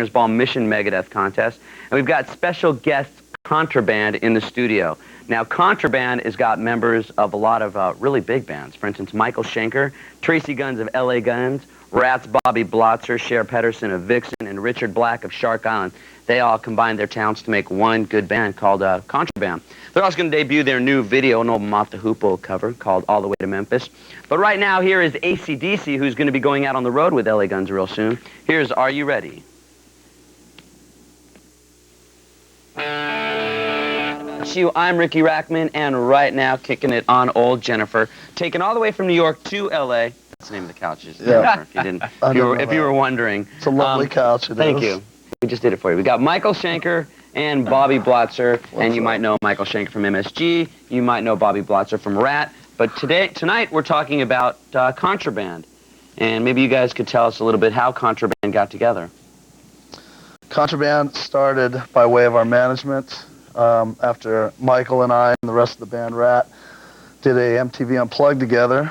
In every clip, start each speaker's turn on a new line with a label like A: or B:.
A: Headbangers Ball Mission Megadeth Contest. And we've got special guest Contraband in the studio. Now, Contraband has got members of a lot of really big bands. For instance, Michael Schenker, Tracy Guns of L.A. Guns, Ratt's Bobby Blotzer, Cher Pedersen of Vixen, and Richard Black of Shark Island. They all combined their talents to make one good band called Contraband. They're also going to debut their new video, an old Mott the Hoople cover called All the Way to Memphis. But right now, here is AC/DC, who's going to be going out on the road with L.A. Guns real soon. Here's Are You Ready? I'm Ricky Rackman, and right now kicking it on old Jennifer, taken all the way from New York to L.A. That's the name of the couch, is Jennifer, if you were wondering.
B: It's a lovely couch.
A: Thank you. We just did it for you. We got Michael Schenker and Bobby Blotzer, and you might know Michael Schenker from MSG. You might know Bobby Blotzer from Ratt. But tonight we're talking about Contraband, and maybe you guys could tell us a little bit how Contraband got together.
B: Contraband started by way of our management. After Michael and I and the rest of the band Ratt did a MTV Unplugged together,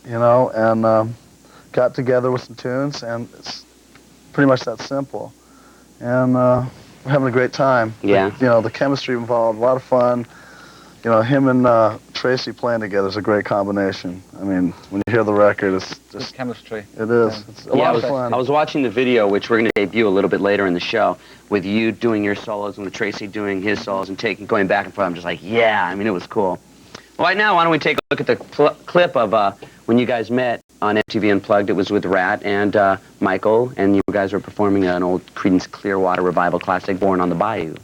B: you know, and got together with some tunes, and it's pretty much that simple. And we're having a great time.
A: Yeah.
B: You know, the chemistry involved, a lot of fun. You know, him and Tracy playing together is a great combination. I mean, when you hear the record, it's just...
C: Good chemistry.
B: It is. It's a lot of fun.
A: I was watching the video, which we're going to debut a little bit later in the show, with you doing your solos and with Tracy doing his solos and going back and forth. I'm just like, yeah, I mean, it was cool. Well, right now, why don't we take a look at the clip of when you guys met on MTV Unplugged. It was with Ratt and Michael, and you guys were performing an old Creedence Clearwater Revival classic, Born on the Bayou.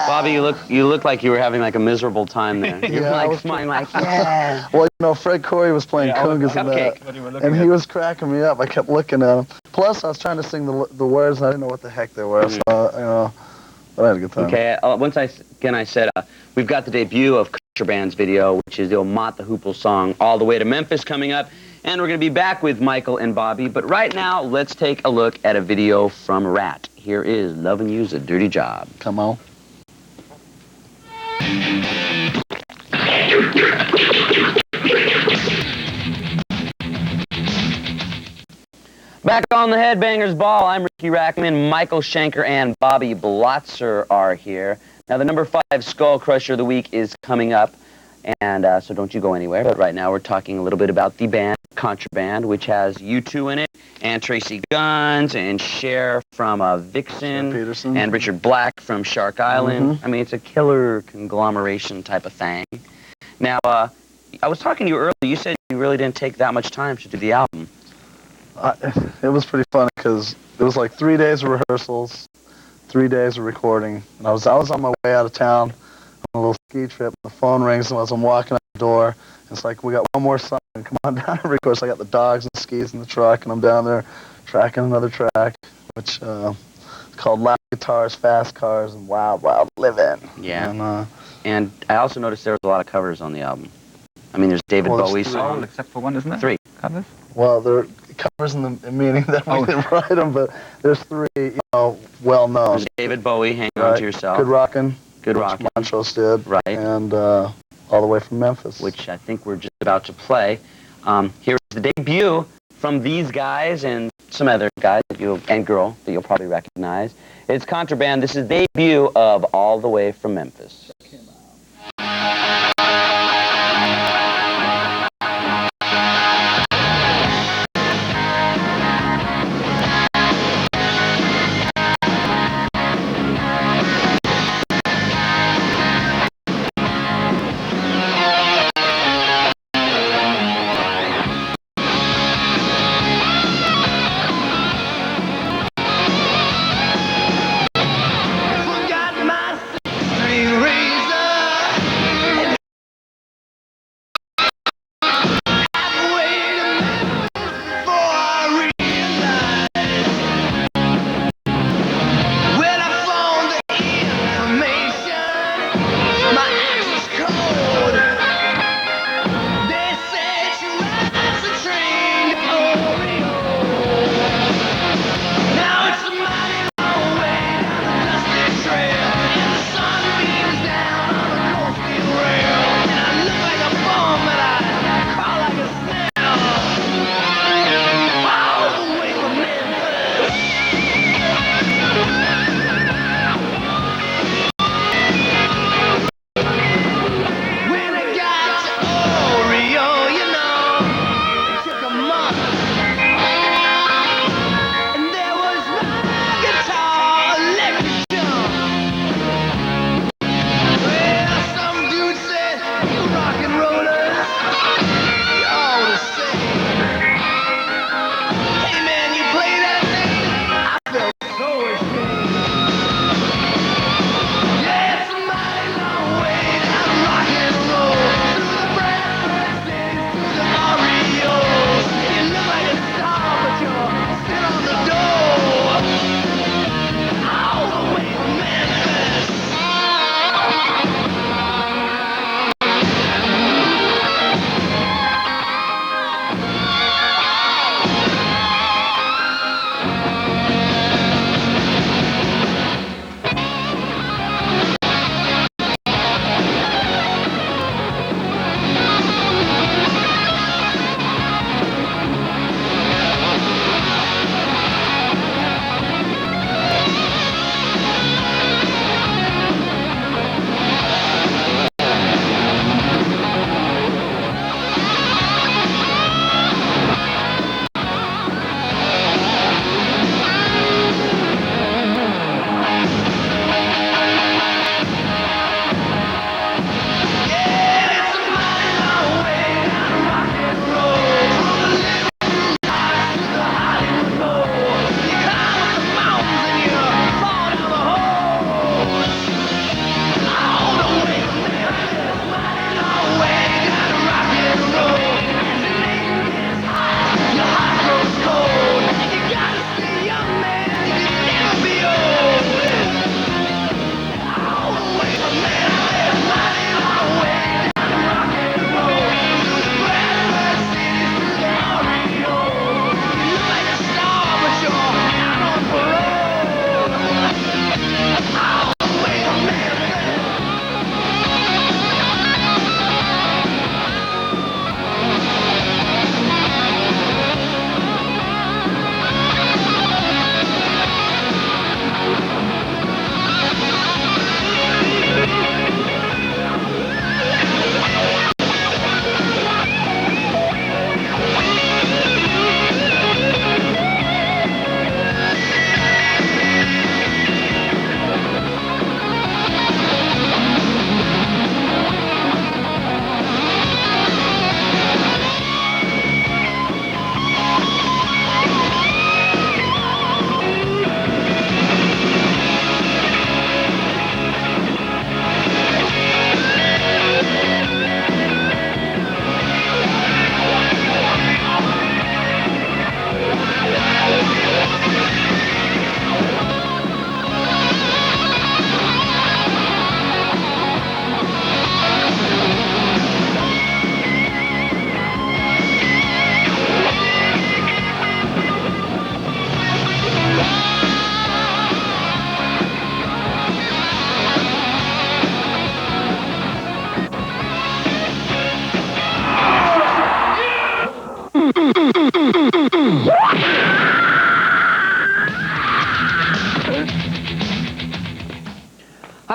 A: Bobby, you look like you were having like a miserable time there. You were like smiling like, yeah.
B: Well, you know, Fred Corey was playing congas and that, and he was cracking me up. I kept looking at him. Plus, I was trying to sing the words, and I didn't know what the heck they were. So, you know, but I had a good time.
A: Okay, I said, we've got the debut of Contraband's video, which is the old Mott the Hoople song, All the Way to Memphis, coming up. And we're going to be back with Michael and Bobby. But right now, let's take a look at a video from Ratt. Here is Lovin' You's a Dirty Job.
B: Come on.
A: Back on the Headbangers Ball, I'm Ricky Rackman, Michael Schenker, and Bobby Blotzer are here. Now, the number 5 Skull Crusher of the Week is coming up, and so don't you go anywhere. But right now, we're talking a little bit about the band Contraband, which has you two in it, and Tracy Guns, and Cher from Vixen, and Richard Black from Shark Island. I mean, it's a killer conglomeration type of thing. Now, I was talking to you earlier. You said you really didn't take that much time to do the album.
B: It was pretty funny because it was like 3 days of rehearsals, 3 days of recording, and I was on my way out of town on a little ski trip. The phone rings as I'm walking out the door. It's like, we got one more song, come on down and record. So I got the dogs and skis in the truck, and I'm down there tracking another track, which is called Loud Guitars, Fast Cars, and Wild Wild Livin'.
A: Yeah. And I also noticed there was a lot of covers on the album. I mean, there's David Bowie's song.
C: Except for one, isn't it?
A: 3
C: covers.
B: Well, there are covers in the meaning that we didn't write them, but there's 3, you know, well known.
A: There's David Bowie, Hang On to Yourself.
B: Good Rockin'.
A: Good Rockin'.
B: Montrose did.
A: Right.
B: And All the Way from Memphis.
A: Which I think we're just about to play. Here's the debut from these guys and some other guys and girl that you'll probably recognize. It's Contraband. This is the debut of All the Way from Memphis.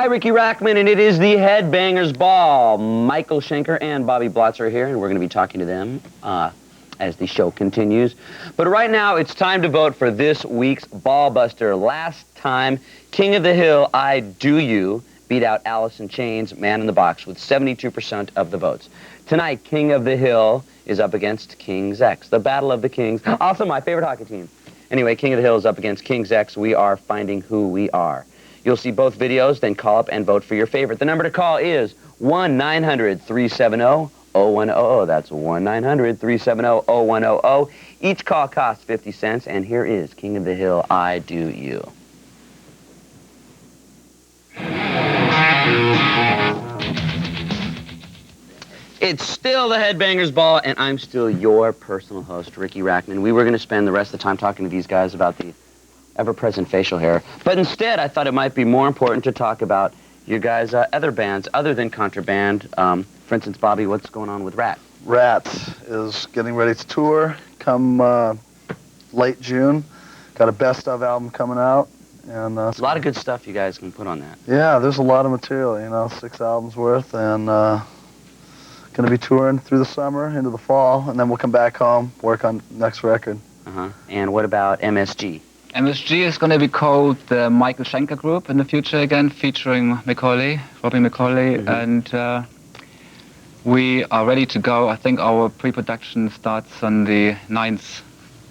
A: Hi, Ricky Rackman, and it is the Headbangers Ball. Michael Schenker and Bobby Blotzer are here, and we're going to be talking to them as the show continues. But right now, it's time to vote for this week's Ball Buster. Last time, King of the Hill, I Do You, beat out Alice in Chains' Man in the Box with 72% of the votes. Tonight, King of the Hill is up against King's X, the Battle of the Kings. Also, my favorite hockey team. Anyway, King of the Hill is up against King's X. We are finding who we are. You'll see both videos, then call up and vote for your favorite. The number to call is 1-900-370-0100. That's 1-900-370-0100. Each call costs 50 cents, and here is King of the Hill, I Do You. It's still the Headbangers Ball, and I'm still your personal host, Ricky Rackman. We were going to spend the rest of the time talking to these guys about the ever-present facial hair, but instead I thought it might be more important to talk about your guys' other bands other than Contraband. For instance, Bobby, what's going on with Ratt?
B: Ratt is getting ready to tour come late June. Got a best of album coming out, and
A: a lot of good stuff you guys can put on that.
B: Yeah, there's a lot of material, you know, 6 albums worth, and going to be touring through the summer into the fall, and then we'll come back home, work on next record.
A: And what about MSG?
C: MSG is going to be called the Michael Schenker Group in the future again, featuring Robbie McCauley, and we are ready to go. I think our pre-production starts on the 9th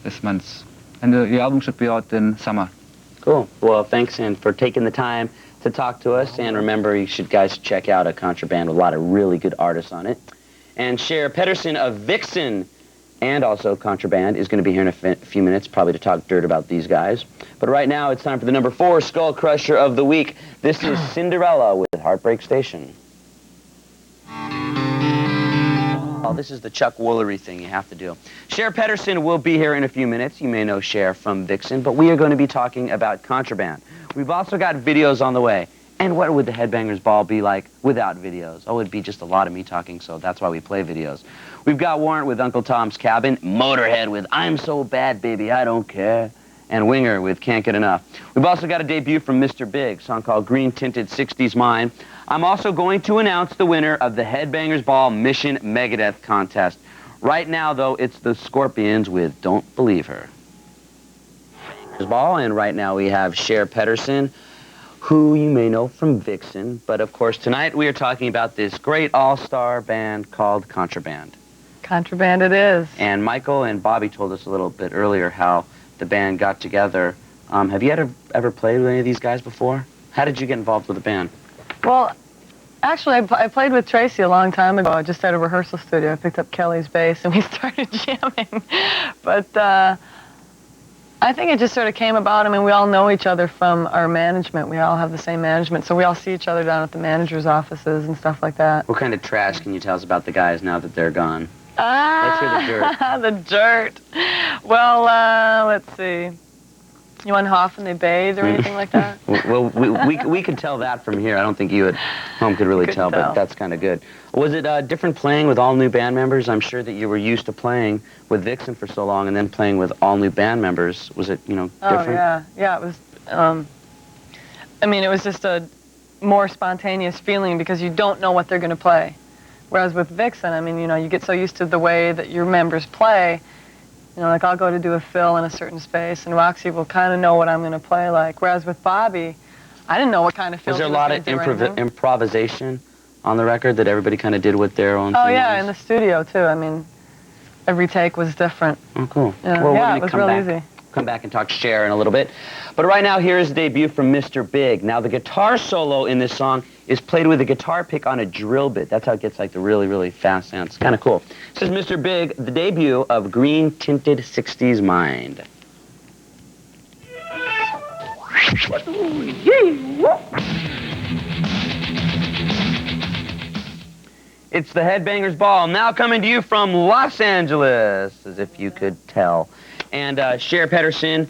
C: this month, and the album should be out in summer.
A: Cool. Well, thanks for taking the time to talk to us, and remember, you guys check out a Contraband with a lot of really good artists on it. And Cher Pedersen of Vixen and also Contraband is going to be here in a few minutes, probably to talk dirt about these guys. But right now, it's time for the number 4 Skull Crusher of the week. This is Cinderella with Heartbreak Station. Oh, this is the Chuck Woolery thing you have to do. Cher Pedersen will be here in a few minutes. You may know Cher from Vixen, but we are going to be talking about Contraband. We've also got videos on the way. And what would the Headbangers Ball be like without videos? Oh, it'd be just a lot of me talking, so that's why we play videos. We've got Warrant with Uncle Tom's Cabin, Motorhead with I'm So Bad, Baby, I Don't Care, and Winger with Can't Get Enough. We've also got a debut from Mr. Big, a song called Green Tinted 60s Mine. I'm also going to announce the winner of the Headbangers Ball Mission Megadeth contest. Right now, though, it's the Scorpions with Don't Believe Her. Headbangers Ball, and right now we have Cher Pedersen, who you may know from Vixen, but of course tonight we are talking about this great all-star band called Contraband.
D: Contraband it is.
A: And Michael and Bobby told us a little bit earlier how the band got together. Have you ever played with any of these guys before? How did you get involved with the band?
D: Well, actually I played with Tracy a long time ago, just at a rehearsal studio. I picked up Kelly's bass and we started jamming. But I think it just sort of came about. I mean, we all know each other from our management. We all have the same management, so we all see each other down at the manager's offices and stuff like that.
A: What kind of trash can you tell us about the guys now that they're gone? Let's hear the dirt.
D: The dirt. Well, let's see. You want Hoffen, they bathe or anything like that?
A: Well, we could tell that from here. I don't think you at home could really tell, but that's kind of good. Was it different playing with all new band members? I'm sure that you were used to playing with Vixen for so long and then playing with all new band members. Was it, different?
D: Oh, yeah. Yeah, it was, I mean, it was just a more spontaneous feeling because you don't know what they're going to play. Whereas with Vixen, I mean, you get so used to the way that your members play. Like I'll go to do a fill in a certain space, and Roxy will kind of know what I'm going to play like. Whereas with Bobby, I didn't know what kind of fill.
A: Was there a lot of improvisation on the record that everybody kind of did with their own thing?
D: Oh, yeah, in the studio, too. I mean, every take was different.
A: Oh, cool.
D: Yeah,
A: well,
D: yeah, it was real easy.
A: Come back and talk Cher in a little bit. But right now, here's a debut from Mr. Big. Now, the guitar solo in this song is played with a guitar pick on a drill bit. That's how it gets like the really, really fast sound. It's kind of cool. This is Mr. Big, the debut of Green Tinted 60s Mind. It's the Headbangers Ball, now coming to you from Los Angeles, as if you could tell. And Cher Pedersen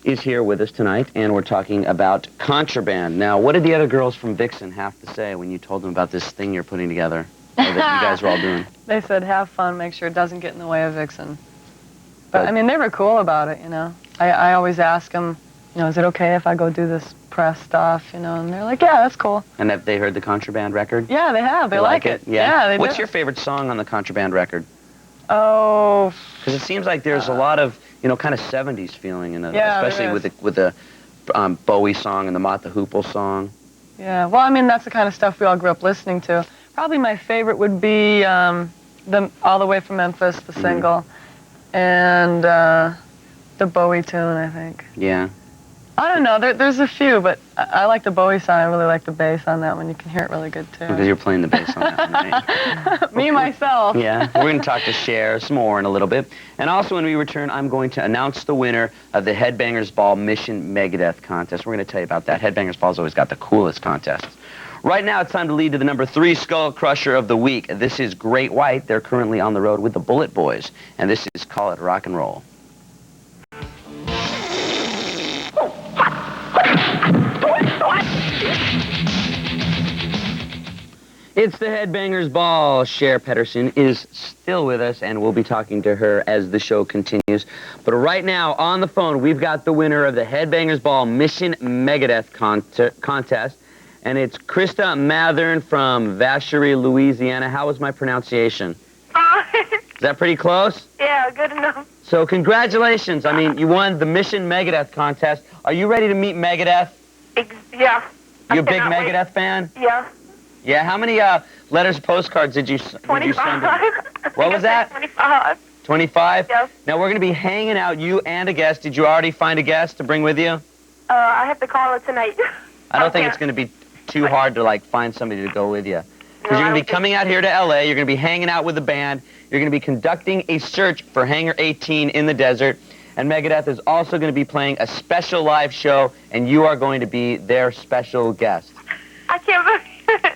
A: is here with us tonight, and we're talking about Contraband. Now, what did the other girls from Vixen have to say when you told them about this thing you're putting together, or that you guys were all doing?
D: They said, have fun, make sure it doesn't get in the way of Vixen. But I mean, they were cool about it, I always ask them, is it okay if I go do this press stuff, you know, and they're like, yeah, that's cool.
A: And have they heard the Contraband record?
D: Yeah, they have. They like it.
A: Yeah,
D: they
A: What's
D: do.
A: your favorite song on the Contraband record?
D: Oh.
A: Because it seems like there's a lot of, you know, kind of 70s feeling in it,
D: Yeah,
A: especially
D: there
A: with the Bowie song and the Mott the Hoople song.
D: Yeah, well, I mean, that's the kind of stuff we all grew up listening to. Probably my favorite would be All the Way from Memphis, the single, and the Bowie tune, I think.
A: Yeah.
D: I don't know, there's a few, but I like the Bowie song. I really like the bass on that one. You can hear it really good, too.
A: Because you're playing the bass on that one, right?
D: Me, myself.
A: Yeah, we're going to talk to Cher some more in a little bit. And also when we return, I'm going to announce the winner of the Headbangers Ball Mission Megadeth contest. We're going to tell you about that. Headbangers Ball's always got the coolest contests. Right now, it's time to lead to the number 3 Skull Crusher of the week. This is Great White. They're currently on the road with the Bullet Boys. And this is Call It Rock and Roll. It's the Headbangers Ball. Cher Pedersen is still with us, and we'll be talking to her as the show continues. But right now, on the phone, we've got the winner of the Headbangers Ball Mission Megadeth contest, and it's Krista Mathern from Vacherie, Louisiana. How was my pronunciation? Is that pretty close?
E: Yeah, good enough.
A: So congratulations. I mean, you won the Mission Megadeth contest. Are you ready to meet Megadeth?
E: Yeah.
A: You a big Megadeth fan?
E: Yeah.
A: Yeah, how many letters, postcards did you send?
E: 25.
A: What was that?
E: 25.
A: 25?
E: Yes.
A: Now we're going to be hanging out, you and a guest. Did you already find a guest to bring with you?
E: I have to call it tonight.
A: I don't think it's going to be too hard to, like, find somebody to go with you. Because you're going to be coming out here to L.A., you're going to be hanging out with the band, you're going to be conducting a search for Hangar 18 in the desert, and Megadeth is also going to be playing a special live show, and you are going to be their special guest.
E: I can't believe it.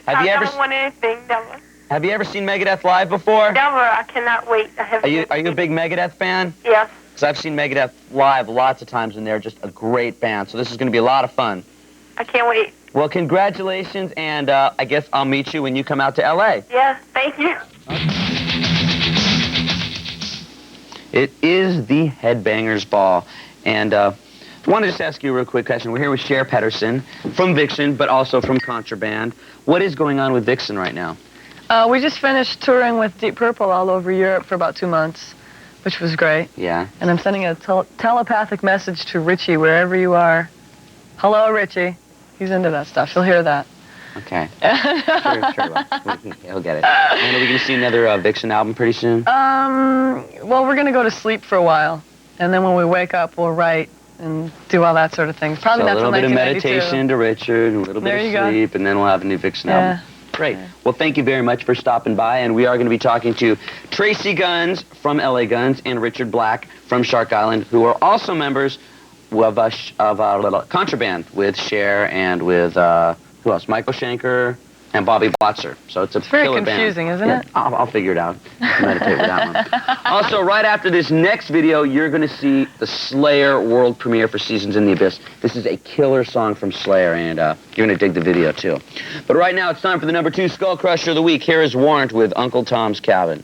A: Have you ever
E: don't want anything, never.
A: Have you ever seen Megadeth live before?
E: Never. I cannot wait.
A: Are you a big Megadeth fan?
E: Yes.
A: Because I've seen Megadeth live lots of times, and they're just a great band. So this is going to be a lot of fun.
E: I can't wait.
A: Well, congratulations, and I guess I'll meet you when you come out to L.A.
E: Yeah, thank you.
A: It is the Headbangers Ball, and I wanted to just ask you a real quick question. We're here with Cher Pedersen from Vixen, but also from Contraband. What is going on with Vixen right now?
D: We just finished touring with Deep Purple all over Europe for about 2 months, which was great.
A: Yeah.
D: And I'm sending a telepathic message to Richie wherever you are. Hello, Richie. He's into that stuff. He'll hear that.
A: Okay. Sure. He'll get it. And are we going to see another Vixen album pretty soon?
D: Well, we're going to go to sleep for a while. And then when we wake up, we'll write and do all that sort of thing. Probably
A: So
D: not
A: a little
D: till
A: bit of
D: 1992.
A: meditation to Richard, and a little
D: There
A: bit
D: you
A: of
D: go.
A: sleep, and then we'll have a new Vixen album. Great. Well, thank you very much for stopping by, and we are going to be talking to Tracy Guns from LA Guns and Richard Black from Shark Island, who are also members of Contraband with Cher and with, who else? Michael Schenker and Bobby Blotzer. So it's
D: very
A: killer band.
D: confusing, isn't it?
A: I'll figure it out. Meditate with that one. Also, right after this next video, you're going to see the Slayer world premiere for Seasons in the Abyss. This is a killer song from Slayer, and you're going to dig the video, too. But right now, it's time for the number 2 Skull Crusher of the week. Here is Warrant with Uncle Tom's Cabin.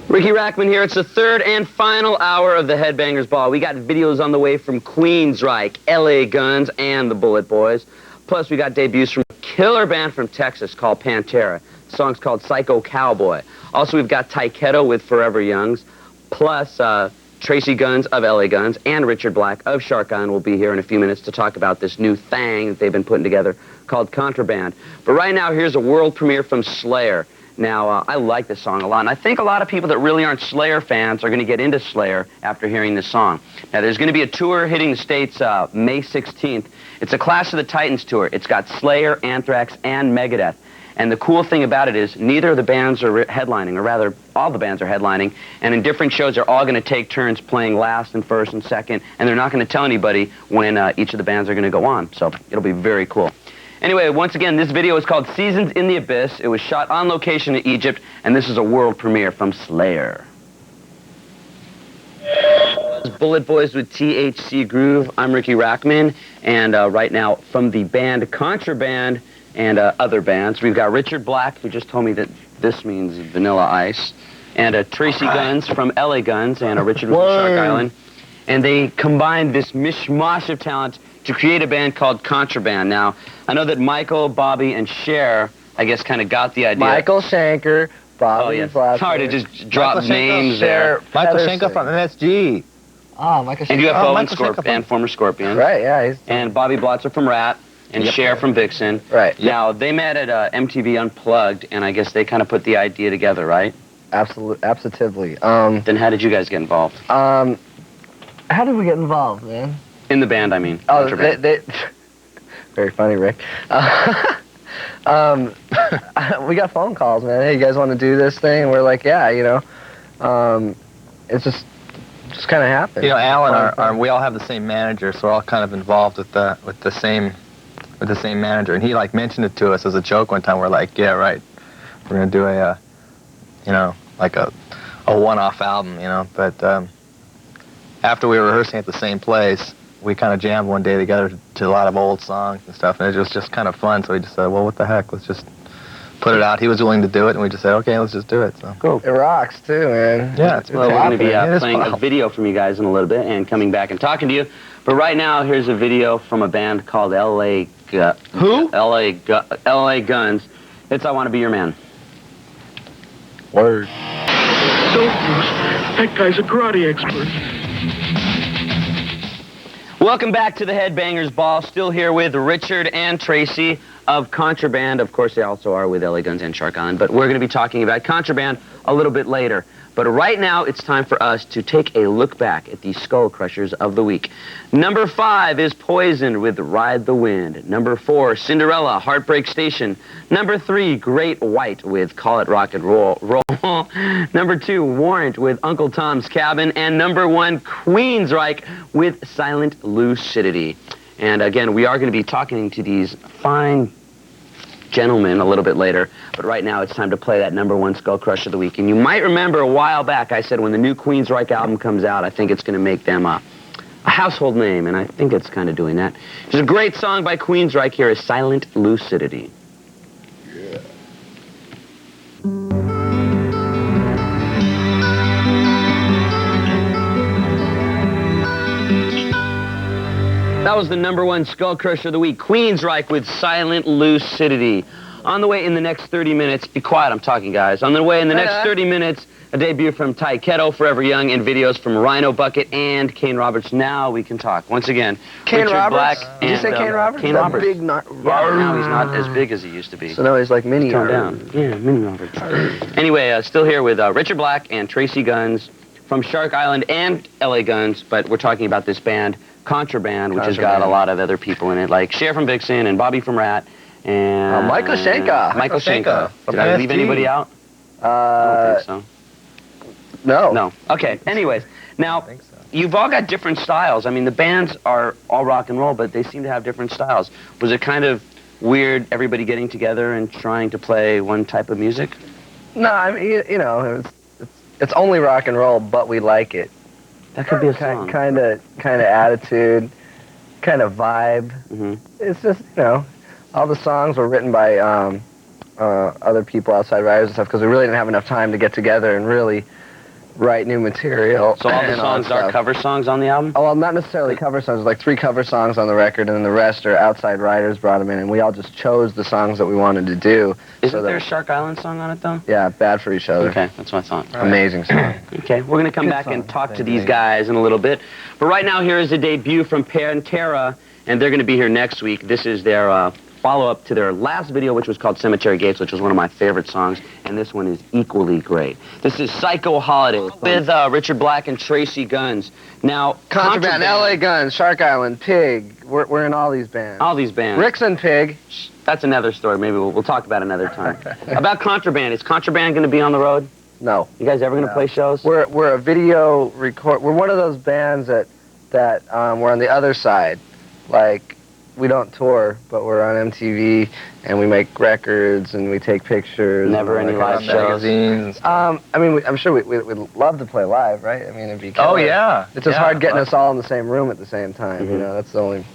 A: Ricky Rackman here. It's the third and final hour of the Headbangers Ball. We got videos on the way from Queensryche, LA Guns, and the Bullet Boys. Plus, we got debuts from a killer band from Texas called Pantera. The song's called Psycho Cowboy. Also, we've got Taiketo with Forever Youngs. Plus, Tracy Guns of LA Guns and Richard Black of Shark Island will be here in a few minutes to talk about this new thing that they've been putting together called Contraband. But right now, here's a world premiere from Slayer. Now, I like this song a lot, and I think a lot of people that really aren't Slayer fans are going to get into Slayer after hearing this song. Now, there's going to be a tour hitting the States May 16th. It's a Clash of the Titans tour. It's got Slayer, Anthrax, and Megadeth. And the cool thing about it is neither of the bands are headlining, or rather, all the bands are headlining, and in different shows, they're all going to take turns playing last and first and second, and they're not going to tell anybody when each of the bands are going to go on. So it'll be very cool. Anyway, once again, this video is called Seasons in the Abyss. It was shot on location in Egypt, and this is a world premiere from Slayer. Bullet Boys with THC Groove. I'm Ricky Rackman, and right now from the band Contraband and other bands, we've got Richard Black, who just told me that this means Vanilla Ice, and Tracy Guns from LA Guns, and Richard from Shark Island. and they combined this mishmash of talent to create a band called Contraband. Now, I know that Michael, Bobby, and Cher, I guess, kind of got the idea.
F: Michael Schenker, Bobby Blatzer.
A: Sorry to just drop
G: Michael
A: names
G: Schenker,
A: there.
G: Michael
F: Pedersen.
G: Schenker from MSG.
F: Oh, Michael Schenker.
A: And UFO and,
G: Michael Schenker
A: and former Scorpion.
F: Right, yeah. He's,
A: And Bobby Blatzer from Ratt, and Cher from Vixen.
F: right.
A: Now, they met at MTV Unplugged, and I guess they kind of put the idea together, right?
F: Absolutely.
A: Then how did you guys get involved?
F: How did we get involved, man?
A: In the band, I mean.
F: Oh,
A: Contraband.
F: very funny, Rick. We got phone calls, man. Hey, you guys want to do this thing? And we're like, yeah, you know. It's just kind of happened.
G: You know, Alan, we all have the same manager, so we're all kind of involved with the same manager. And he like mentioned it to us as a joke one time. We're like, yeah, right. We're gonna do a, you know, like a one-off album, you know. But after we were rehearsing at the same place, we kind of jammed one day together to a lot of old songs and stuff, and it was just kind of fun. So we just said, well, what the heck? Let's just put it out. He was willing to do it, and we just said, okay, let's just do it. So
A: Cool.
F: It rocks too, man.
G: yeah, it's
A: Well, we're going to be
G: It is
A: playing
G: fun.
A: a video from you guys in a little bit and coming back and talking to you. But right now, here's a video from a band called
G: Who?
A: LA Guns. It's I Want to Be Your Man.
F: Word.
H: So, that guy's a karate expert.
A: Welcome back to the Headbangers Ball. Still here with Richard and Tracy of Contraband. Of course, they also are with LA Guns and Shark Island, but we're going to be talking about Contraband a little bit later. But right now, it's time for us to take a look back at the Skull Crushers of the week. Number 5 is Poison with Ride the Wind. Number 4, Cinderella, Heartbreak Station. Number 3, Great White with Call It Rock and Roll. Number 2, Warrant with Uncle Tom's Cabin. And number 1, Queensryche with Silent Lucidity. And again, we are going to be talking to these fine gentlemen a little bit later, but right now it's time to play that number 1 Skull Crush of the week. And you might remember a while back I said when the new Queensryche album comes out, I think it's going to make them a household name, and I think it's kind of doing that. There's a great song by Queensryche here, is Silent Lucidity. That was the number 1 Skull Crusher of the week, Queensryche with Silent Lucidity. On the way in the next 30 minutes, be quiet, I'm talking, guys. On the way in the next 30 minutes, a debut from Ty Kettle, Forever Young, and videos from Rhino Bucket and Kane Roberts. Now we can talk. Once again,
F: Kane
A: Richard
F: Roberts?
A: Black
F: Did you
A: and,
F: say Kane Roberts?
A: Kane
F: That
A: Roberts.
F: big
A: Yeah, now he's not as big as he used to be.
F: So now he's like mini.
A: Calm down. Yeah, Mini Roberts. Anyway, still here with Richard Black and Tracy Guns from Shark Island and LA Guns, but we're talking about this band, Contraband, which has got a lot of other people in it, like Cher from Vixen and Bobby from Ratt, and
F: Michael Schenker.
A: Michael Schenker.
G: From
A: Did I leave
G: MSG.
A: anybody out? I don't think so.
F: No.
A: No. Okay. Anyways, now
G: think so.
A: you've all got different styles. I mean, the bands are all rock and roll, but they seem to have different styles. Was it kind of weird, everybody getting together and trying to play one type of music?
F: No, I mean, you know, it's only rock and roll, but we like it.
A: That could be a song.
F: Kind of attitude, kind of vibe.
A: Mm-hmm.
F: It's just, you know, all the songs were written by other people outside writers and stuff because we really didn't have enough time to get together and really write new material.
A: So all the
F: and
A: songs
F: that
A: are
F: stuff.
A: cover songs on the album?
F: Oh, well, not necessarily cover songs. There's like 3 cover songs on the record, and then the rest are outside writers brought them in, and we all just chose the songs that we wanted to do.
A: Isn't there a Shark Island song on it, though?
F: Yeah, Bad for Each Other.
A: Okay, that's what I thought.
F: Amazing song.
A: Okay, we're going to come back and talk to these guys in a little bit. But right now, here is a debut from Pantera, and they're going to be here next week. This is their follow-up to their last video, which was called Cemetery Gates, which was one of my favorite songs, and this one is equally great. This is Psycho Holiday with Richard Black and Tracy Guns. Now,
F: Contraband, LA Guns, Shark Island, Pig. We're in all these bands.
A: all these bands.
F: Ricks and Pig.
A: That's another story. Maybe we'll talk about another time. About Contraband, is Contraband going to be on the road?
F: No.
A: You guys ever going to play shows?
F: We're a video record. We're one of those bands that we're on the other side. Like, we don't tour, but we're on MTV and we make records and we take pictures.
A: Never
F: and
A: any
F: all that
A: live
F: kind of
A: shows.
G: Magazines.
F: I mean, I'm sure we'd love to play live, right? I mean, it'd be
G: Oh
F: killer.
G: yeah.
F: It's just
G: Yeah,
F: hard getting
G: but-
F: us all in the same room at the same time, you know? That's the only...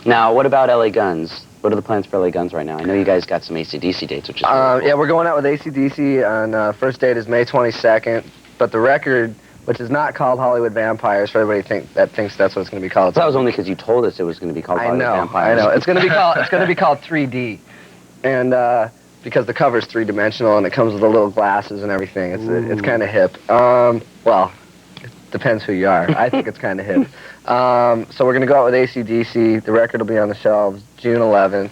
A: Now, what about LA Guns? What are the plans for LA Guns right now? I know you guys got some AC/DC dates, which is really cool.
F: Yeah, we're going out with AC/DC on first date is May 22nd, but the record which is not called Hollywood Vampires for everybody that thinks that's what it's going to be called.
A: That was only because you told us it was going to be called Hollywood Vampires.
F: I know. It's going to be called 3D, and because the cover's three-dimensional and it comes with the little glasses and everything. It's kind of hip. Well, it depends who you are. I think it's kind of hip. So we're going to go out with AC/DC. The record will be on the shelves June 11th,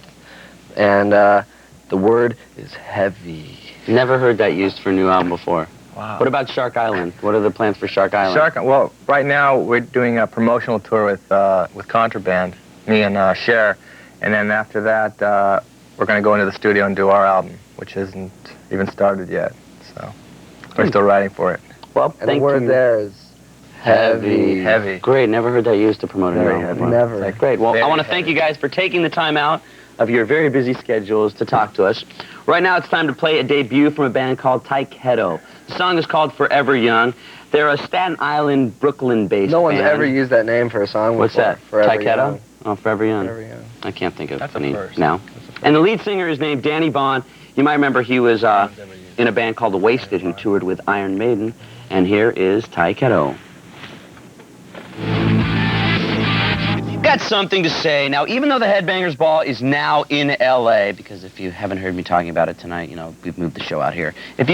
F: and the word is heavy.
A: Never heard that used for a new album before.
G: Wow.
A: What about Shark Island? What are the plans for Shark Island?
G: Well, right now we're doing a promotional tour with Contraband, me and Cher, and then after that we're going to go into the studio and do our album, which isn't even started yet. So we're still writing for it.
A: Well,
F: And the word there is heavy.
G: Heavy.
A: Great, never heard that used to promote a new album before.
F: Never.
A: Great. Well,
G: Very
A: I want to thank you guys for taking the time out of your very busy schedules to talk to us. Right now, it's time to play a debut from a band called Taikedo. The song is called Forever Young. They're a Staten Island, Brooklyn-based
F: No one's
A: band.
F: ever used that name for a song
A: What's
F: before.
A: that?
F: Forever
A: Taikedo?
F: Young.
A: Oh, Forever Young.
F: Forever Young.
A: I can't think of
G: That's a
A: any
G: first.
A: now. And the lead singer is named Danny Bond. You might remember he was in a band called The Wasted who toured with Iron Maiden. And here is Taikedo. Got something to say. Now, even though the Headbangers Ball is now in L.A., because if you haven't heard me talking about it tonight, you know, we've moved the show out here. If you